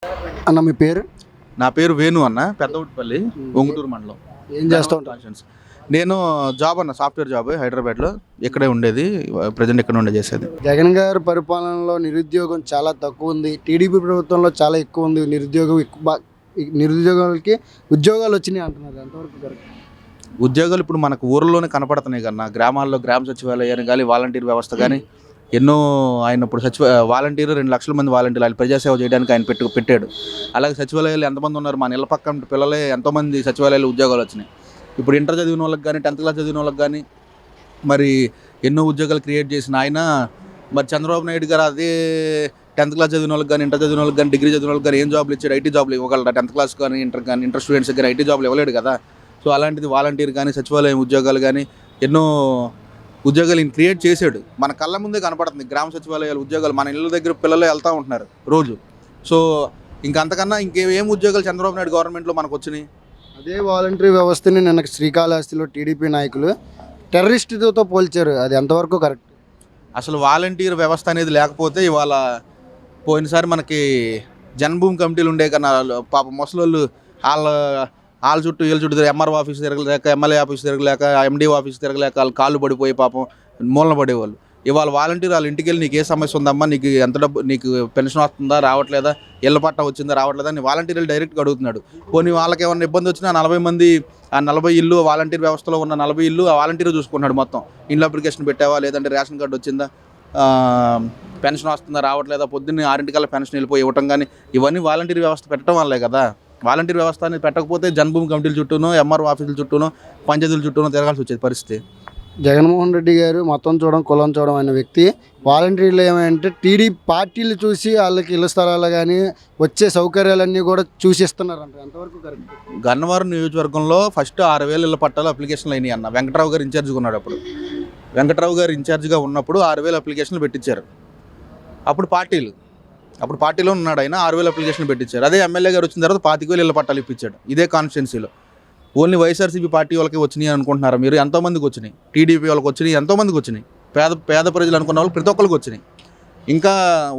అన్న మీ పేరు? నా పేరు వేణు అన్న, పెద్దవుట్పల్లి, ఒంగుటూరు మండలం. ఏం చేస్తూ ఉంటారు? నేను జాబ్ అన్న, సాఫ్ట్వేర్ జాబ్ హైదరాబాద్లో. ఇక్కడే ఉండేది, ప్రజెంట్ ఇక్కడ ఉండే చేసేది. జగన్ గారి పరిపాలనలో నిరుద్యోగం చాలా తక్కువ ఉంది, టీడీపీ ప్రభుత్వంలో చాలా ఎక్కువ ఉంది. నిరుద్యోగాలకి ఉద్యోగాలు వచ్చినాయి అంటున్నారు, ఎంతవరకు కరెక్ట్? ఉద్యోగాలు ఇప్పుడు మనకు ఊర్లోనే కనపడుతున్నాయి కన్నా. గ్రామాల్లో గ్రామ సచివాలయాన్ని కానీ, వాలంటీర్ వ్యవస్థ కానీ ఎన్నో. ఆయన ఇప్పుడు వాలంటీర్ 2 లక్షల మంది వాలంటీర్లు ఆయన ప్రజాసేవ చేయడానికి ఆయన పెట్టాడు. అలాగే సచివాలయాలు ఎంతమంది ఉన్నారు, మన ఇళ్ళ పక్కన పిల్లలే ఎంతోమంది సచివాలయాలు ఉద్యోగాలు వచ్చినాయి. ఇప్పుడు ఇంటర్ చదివిన వాళ్ళకి కానీ, 10th క్లాస్ చదివిన వాళ్ళకి కానీ మరి ఎన్నో ఉద్యోగాలు క్రియేట్ చేసిన ఆయన. మరి చంద్రబాబు నాయుడు గారు అదే 10th క్లాస్ చదివిన వాళ్ళకి కానీ, ఇంటర్ చదివిన వాళ్ళకి కానీ, డిగ్రీ చదివిన వాళ్ళకి కానీ ఏం జాబ్లు ఇచ్చాడు? ఐటీ జాబ్లు ఇవ్వగలరా? 10th క్లాస్ కానీ, ఇంటర్ స్టూడెంట్స్కి కానీ ఐటీ జాబ్లు ఇవ్వలేడు కదా. సో అలాంటిది వాలంటీర్ కానీ, సచివాలయం ఉద్యోగాలు కానీ ఎన్నో ఉద్యోగాలు ఈయన క్రియేట్ చేశాడు. మన కళ్ళ ముందే కనపడుతుంది గ్రామ సచివాలయాలు ఉద్యోగాలు. మన ఇళ్ళ దగ్గర పిల్లలు వెళ్తూ ఉంటున్నారు రోజు. సో అంతకన్నా ఇంకేం ఉద్యోగాలు చంద్రబాబు నాయుడు గవర్నమెంట్లో మనకు వచ్చినాయి? అదే వాలంటరీ వ్యవస్థని నిన్న శ్రీకాళహస్తిలో టీడీపీ నాయకులు టెర్రరిస్టుతో పోల్చారు, అది ఎంతవరకు కరెక్ట్? అసలు వాలంటీర్ వ్యవస్థ అనేది లేకపోతే ఇవాళ పోయినసారి మనకి జన్మభూమి కమిటీలు ఉండే కన్నా పాప ముసలోళ్ళు వాళ్ళ చుట్టూ వీళ్ళ చుట్టూ ఎంఆర్ఓ ఆఫీస్ తిరగలేక, ఎమ్మెల్యే ఆఫీస్ తిరగలేక, ఎండీ ఆఫీస్ తిరగలేక వాళ్ళు కాళ్ళు పడిపోయి పాపం మూలన పడేవాళ్ళు. ఇవాళ వాలంటీర్ వాళ్ళ ఇంటికి వెళ్ళి నీకు ఏ సమస్య ఉందమ్మా, నీకు ఎంత డబ్బు, నీకు పెన్షన్ వస్తుందా రావట్లేదా, ఇళ్ళ పట్ట వచ్చిందా రావట్లేదా అని వాలంటీర్లు డైరెక్ట్గా అడుగుతున్నాడు. పోనీ వాళ్ళకి ఏమైనా ఇబ్బంది వచ్చినా 40 మంది, ఆ 40 ఇల్లు వాలంటీర్ వ్యవస్థలో ఉన్న 40 ఇల్లు ఆ వాలంటీర్ చూసుకుంటున్నాడు మొత్తం. ఇంట్లో అప్లికేషన్ పెట్టావా, లేదంటే రేషన్ కార్డు వచ్చిందా, పెన్షన్ వస్తుందా రావట్లేదా, పొద్దున్నే 6 పెన్షన్ వెళ్ళిపోయి ఇవ్వటం కానీ ఇవన్నీ వాలంటీర్ వ్యవస్థ పెట్టడం వల్లే కదా. వాలంటీర్ వ్యవస్థ అనేది పెట్టకపోతే జన్మభూమి కమిటీల చుట్టూనో, ఎంఆర్ఓ ఆఫీసుల చుట్టూనో, పంచాయతీల చుట్టూనో తిరగాల్సి వచ్చేది పరిస్థితి. జగన్మోహన్ రెడ్డి గారు మతం చూడడం, కులం చూడడం అనే వ్యక్తి. వాలంటీర్లు ఏమంటే టీడీపీ పార్టీలు చూసి వాళ్ళకి ఇళ్ల స్థలాలు కానీ వచ్చే సౌకర్యాలన్నీ కూడా చూసిస్తున్నారు అంట, ఎంతవరకు కరెక్ట్? గన్నవరం నియోజకవర్గంలో ఫస్ట్ 6,000 ఇళ్ల పట్టాలు అప్లికేషన్లు అయినాయి అన్న. వెంకట్రావు గారు ఇన్ఛార్జ్గా ఉన్నాడు. వెంకట్రావు గారు ఇన్ఛార్జ్గా ఉన్నప్పుడు 6,000 అప్లికేషన్లు పెట్టించారు. అప్పుడు పార్టీలో ఉన్నాడు ఆయన. 6,000 అప్లికేషన్లు పెట్టించారు. అదే ఎమ్మెల్యే గారు వచ్చిన తర్వాత 25,000 ఇళ్ల పట్టాలు ఇప్పించాడు ఇదే కాన్స్టిట్యున్సీలో. ఓన్లీ వైఎస్ఆర్సీపీ పార్టీ వాళ్ళకి వచ్చినాయి అనుకుంటున్నారు మీరు? ఎంతోమందికి వచ్చినాయి. టీడీపీ వాళ్ళకి వచ్చినాయి, ఎంతోమందికి వచ్చినాయి. పేద ప్రజలు అనుకున్న వాళ్ళు ప్రతి ఒక్కరికి వచ్చినాయి. ఇంకా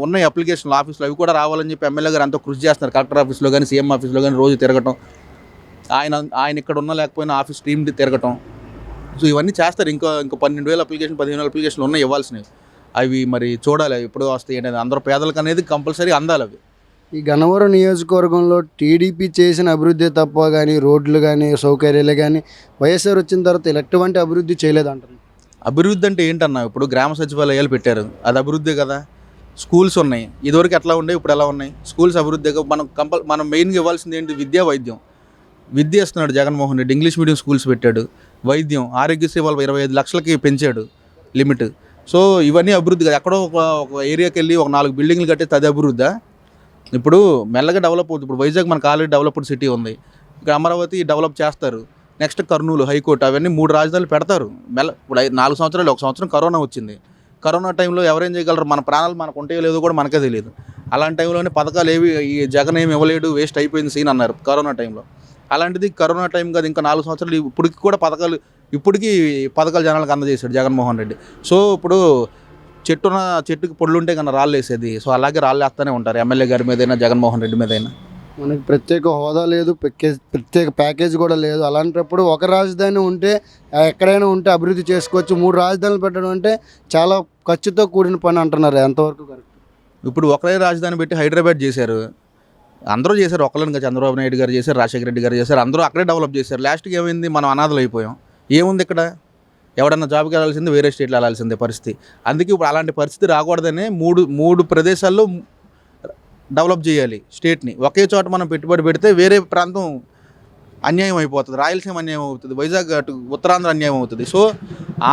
ఉన్నాయి అప్లికేషన్లు ఆఫీసులో, అవి కూడా రావాలని చెప్పి ఎమ్మెల్యే గారు ఎంతో కృషి చేస్తున్నారు. కలెక్టర్ ఆఫీస్లో కానీ, సీఎం ఆఫీస్లో కానీ రోజు తిరగటం, ఆయన ఇక్కడ ఉన్నా లేకపోయినా ఆఫీస్ టీమ్ తిరగటం. సో ఇవన్నీ చేస్తారు. ఇంకా 12,000 అప్లికేషన్, 15,000 అప్లికేషన్లు ఉన్నాయి ఇవ్వాల్సినవి. అవి మరి చూడాలి ఎప్పుడు వస్తాయి అనేది. అందరూ పేదలకు అనేది కంపల్సరీ అందాలి అవి. ఈ గన్నవరం నియోజకవర్గంలో టీడీపీ చేసిన అభివృద్ధి తప్ప కానీ, రోడ్లు కానీ, సౌకర్యాలు కానీ వైఎస్ఆర్ వచ్చిన తర్వాత ఎటువంటి అభివృద్ధి చేయలేదంటారు. అభివృద్ధి అంటే ఏంటన్నా? ఇప్పుడు గ్రామ సచివాలయాలు పెట్టారు, అది అభివృద్ధి కదా. స్కూల్స్ ఉన్నాయి, ఇదివరకు ఎట్లా ఉండే ఇప్పుడు ఎలా ఉన్నాయి? స్కూల్స్ అభివృద్ధి. మనం మెయిన్గా ఇవ్వాల్సింది ఏంటి? విద్య, వైద్యం. విద్య ఇస్తున్నాడు Jaganmohan Reddy, English medium schools పెట్టాడు. వైద్యం, ఆరోగ్యశ్రీ వాళ్ళు 25 లక్షలకి పెంచాడు లిమిట్. సో ఇవన్నీ అభివృద్ధి కదా. ఎక్కడో ఒక ఏరియాకి వెళ్ళి ఒక 4 బిల్డింగ్లు కట్టేస్తే అది అభివృద్ధా? ఇప్పుడు మెల్లగా డెవలప్ అవుతుంది. ఇప్పుడు వైజాగ్ మనకు ఆల్రెడీ డెవలప్డ్ సిటీ ఉంది. ఇక్కడ అమరావతి డెవలప్ చేస్తారు. నెక్స్ట్ కర్నూలు, హైకోర్టు, అవన్నీ 3 రాజధానులు పెడతారు. ఇప్పుడు 4 సంవత్సరాలు, 1 సంవత్సరం కరోనా వచ్చింది. కరోనా టైంలో ఎవరేం చేయగలరు? మన ప్రాణాలు మనకు ఉంటాయో లేదో కూడా మనకే తెలియదు. అలాంటి టైంలోనే పథకాలు ఏవి ఈ జగన్ ఏమి ఇవ్వలేడు, వేస్ట్ అయిపోయింది సీన్ అన్నారు కరోనా టైంలో. అలాంటిది కరోనా టైం కాదు, ఇంకా 4 సంవత్సరాలు ఇప్పటికి కూడా పథకాలు జనాలకు అందజేశాడు జగన్మోహన్ రెడ్డి. సో ఇప్పుడు చెట్టుకి పొడులుంటే కన్నా రాళ్ళు వేసేది. సో అలాగే రాళ్ళు వేస్తూనే ఉంటారు ఎమ్మెల్యే గారి మీదైనా, జగన్మోహన్ రెడ్డి మీదైనా. మనకి ప్రత్యేక హోదా లేదు, ప్రత్యేక ప్యాకేజ్ కూడా లేదు. అలాంటప్పుడు ఒక రాజధాని ఉంటే ఎక్కడైనా ఉంటే అభివృద్ధి చేసుకోవచ్చు. 3 రాజధానులు పెట్టడం అంటే చాలా ఖర్చుతో కూడిన పని అంటున్నారు, ఎంతవరకు కరెక్ట్? ఇప్పుడు ఒకరే రాజధాని పెట్టి హైదరాబాద్ చేశారు. అందరూ చేశారు, ఒక్కళ్ళని చంద్రబాబు నాయుడు గారు చేశారు, రాజశేఖర రెడ్డి గారు చేశారు. అందరూ అక్కడే డెవలప్ చేశారు. లాస్ట్కి ఏమైంది? మనం అనాథలు అయిపోయాం. ఏముంది ఇక్కడ? ఎవడన్నా జాబ్కి వెళ్ళాల్సిందే, వేరే స్టేట్లో వెళ్ళాల్సిందే పరిస్థితి. అందుకే ఇప్పుడు అలాంటి పరిస్థితి రాకూడదని మూడు ప్రదేశాల్లో డెవలప్ చేయాలి స్టేట్ని. ఒకే చోట మనం పెట్టుబడి పెడితే వేరే ప్రాంతం అన్యాయం అయిపోతుంది. రాయలసీమ అన్యాయం అవుతుంది, వైజాగ్ అటు ఉత్తరాంధ్ర అన్యాయం అవుతుంది. సో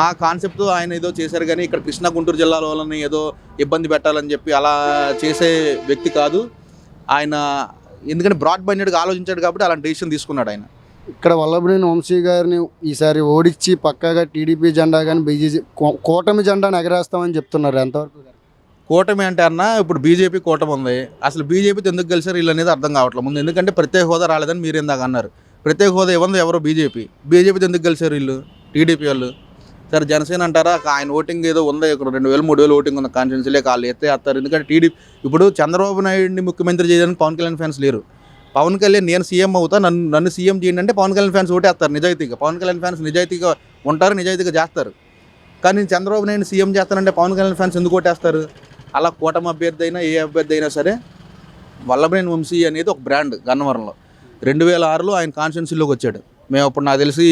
ఆ కాన్సెప్ట్తో ఆయన ఏదో చేశారు. కానీ ఇక్కడ కృష్ణా గుంటూరు జిల్లాల వాళ్ళని ఏదో ఇబ్బంది పెట్టాలని చెప్పి అలా చేసే వ్యక్తి కాదు ఆయన. ఎందుకంటే బ్రాడ్ మైండెడ్గా ఆలోచించాడు కాబట్టి అలాంటి డెసిషన్ తీసుకున్నాడు ఆయన. ఇక్కడ వల్లభనేని వంశీ గారిని ఈసారి ఓడించి పక్కాగా టీడీపీ జెండా కానీ బీజేపీ కూటమి జెండాను ఎగరేస్తామని చెప్తున్నారు, ఎంతవరకు? కూటమి అంటే అన్న ఇప్పుడు బీజేపీ కూటమి ఉంది. అసలు బీజేపీతో ఎందుకు గెలిచారు వీళ్ళు అనేది అర్థం కావట్లేదు ముందు. ఎందుకంటే ప్రత్యేక హోదా రాలేదని మీరు ఇందాక అన్నారు. ప్రత్యేక హోదా ఇవ్వంది ఎవరో బీజేపీతో ఎందుకు గెలిచారు వీళ్ళు? టీడీపీ వాళ్ళు. సరే జనసేన అంటారా, ఆయన ఓటింగ్ ఏదో ఉందా, ఇక్కడ 2000 3000 ఓటింగ్ ఉన్న కాన్స్టిట్యున్సీలే వాళ్ళు వేస్తారు. ఎందుకంటే టీడీపీ ఇప్పుడు చంద్రబాబు నాయుడిని ముఖ్యమంత్రి చేయడానికి పవన్ కళ్యాణ్ ఫ్యాన్స్ లేరు. పవన్ కళ్యాణ్ నేను సీఎం అవుతా, నన్ను సీఎం చేయండి అంటే పవన్ కళ్యాణ్ ఫ్యాన్స్ ఓటేస్తారు నిజాయితీగా. పవన్ కళ్యాణ్ ఫ్యాన్స్ నిజాయితీగా ఉంటారు, నిజాయితీగా చేస్తారు. కానీ చంద్రబాబు నాయుడు సీఎం చేస్తానంటే పవన్ కళ్యాణ్ ఫ్యాన్స్ ఎందుకు ఓటేస్తారు? అలా కూటమి అభ్యర్థి అయినా ఏ అభ్యర్థి అయినా సరే వల్లభనేని వంశీ అనేది ఒక బ్రాండ్ గన్నవరంలో. 2006లో ఆయన కాన్స్టిట్యున్సీలోకి వచ్చాడు. మేము అప్పుడు నాకు తెలిసి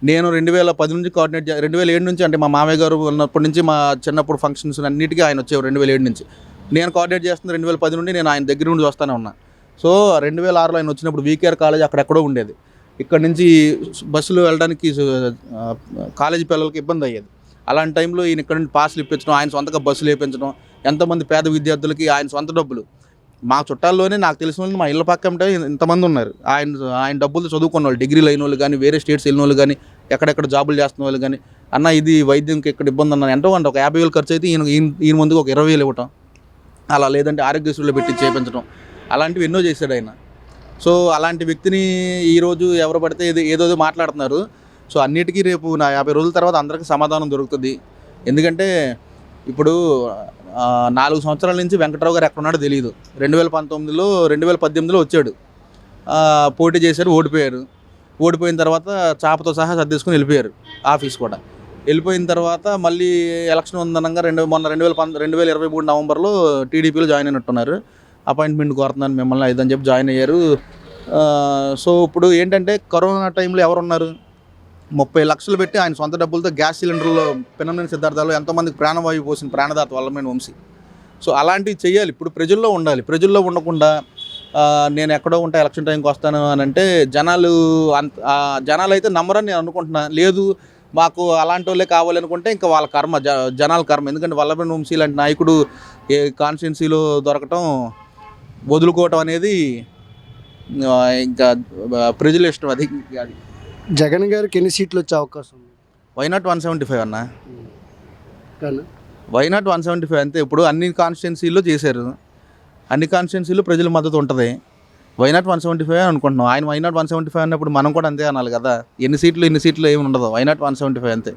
నేను 2010 నుంచి 2007 నుంచి, అంటే మా మామయ్య గారు ఉన్నప్పటి నుంచి, మా చిన్నప్పుడు ఫంక్షన్స్ అన్నిటికీ ఆయన వచ్చేవారు 2007 నుంచి. నేను కోఆర్డినేట్ చేస్తున్న 2010 నుండి నేను ఆయన దగ్గర నుండి వస్తూనే ఉన్నా. సో 2006లో ఆయన వచ్చినప్పుడు వీకేఆర్ కాలేజ్ అక్కడెక్కడో ఉండేది. ఇక్కడ నుంచి బస్సులు వెళ్ళడానికి కాలేజీ పిల్లలకి ఇబ్బంది అయ్యేది. అలాంటి టైంలో ఈయన ఇక్కడ నుండి పాస్లు ఇప్పించడం, ఆయన సొంతగా బస్సులు వేయించడం, ఎంతోమంది పేద విద్యార్థులకి ఆయన సొంత డబ్బులు. మా చుట్టాల్లోనే నాకు తెలిసిన వాళ్ళు మా ఇళ్ళ పక్క అంటే ఇంతమంది ఉన్నారు. ఆయన డబ్బులు చదువుకున్న వాళ్ళు, డిగ్రీలు అయిన వాళ్ళు కానీ, వేరే స్టేట్స్ వెళ్ళిన వాళ్ళు కానీ, ఎక్కడెక్కడ జాబులు చేస్తున్న వాళ్ళు కానీ, అన్న ఇది వైద్యంకి ఇక్కడ ఇబ్బంది అన్న ఎంతో ఒక 50,000 ఖర్చు అయితే ఈయన ముందుకు ఒక 20,000 ఇవ్వటం, అలా లేదంటే ఆరోగ్యశ్రీలో పెట్టి చేయించడం, అలాంటివి ఎన్నో చేశాడు ఆయన. సో అలాంటి వ్యక్తిని ఈరోజు ఎవరు పడితే ఏదో మాట్లాడుతున్నారు. సో అన్నిటికీ రేపు నా 50 రోజుల తర్వాత అందరికీ సమాధానం దొరుకుతుంది. ఎందుకంటే ఇప్పుడు 4 సంవత్సరాల నుంచి వెంకట్రావు గారు ఎక్కడున్నాడో తెలియదు. 2018లో వచ్చాడు, పోటీ చేశారు, ఓడిపోయారు. ఓడిపోయిన తర్వాత చాపతో సహా సర్దేసుకుని వెళ్ళిపోయారు ఆఫీస్ కూడా. వెళ్ళిపోయిన తర్వాత మళ్ళీ ఎలక్షన్ ఉందనగా మొన్న 2023 నవంబర్లో టీడీపీలో జాయిన్ అయినట్టున్నారు. అపాయింట్మెంట్ కోరుతున్నాను మిమ్మల్ని ఇదని చెప్పి జాయిన్ అయ్యారు. సో ఇప్పుడు ఏంటంటే కరోనా టైంలో ఎవరున్నారు, 30 లక్షలు పెట్టి ఆయన సొంత డబ్బులతో గ్యాస్ సిలిండర్లో పిన్నమనేని సిద్ధార్థాలు ఎంతోమందికి ప్రాణవాయువు పోసిన ప్రాణదాత వల్లభనేని వంశీ. సో అలాంటివి చేయాలి. ఇప్పుడు ప్రజల్లో ఉండాలి. ప్రజల్లో ఉండకుండా నేను ఎక్కడో ఉంటా ఎలక్షన్ టైంకి వస్తాను అని అంటే జనాలు అయితే నమ్మరని నేను అనుకుంటున్నా. లేదు మాకు అలాంటి వాళ్ళే కావాలనుకుంటే ఇంకా వాళ్ళ కర్మ, జనాల కర్మ. ఎందుకంటే వల్లభనేని వంశీ లాంటి నాయకుడు ఏ కాన్స్టిట్యున్సీలో దొరకటం, వదులుకోవటం అనేది ఇంకా ప్రజల ఇష్టం. అది జగన్ గారికి ఎన్ని సీట్లు వచ్చే అవకాశం ఉంది? వై నాట్ 175 అన్న, కానీ వై నాట్ 175 అంతే. ఇప్పుడు అన్ని కాన్స్టిట్యున్సీల్లో చేశారు, అన్ని కాన్స్టిట్యున్సీల్లో ప్రజల మద్దతు ఉంటుంది. వై నాట్ 175 అనుకుంటున్నాం. ఆయన వై నాట్ 175 అన్నప్పుడు మనం కూడా అంతే అనాలి కదా. ఎన్ని సీట్లు ఏమి ఉండదు, వై నాట్ 175 అంతే.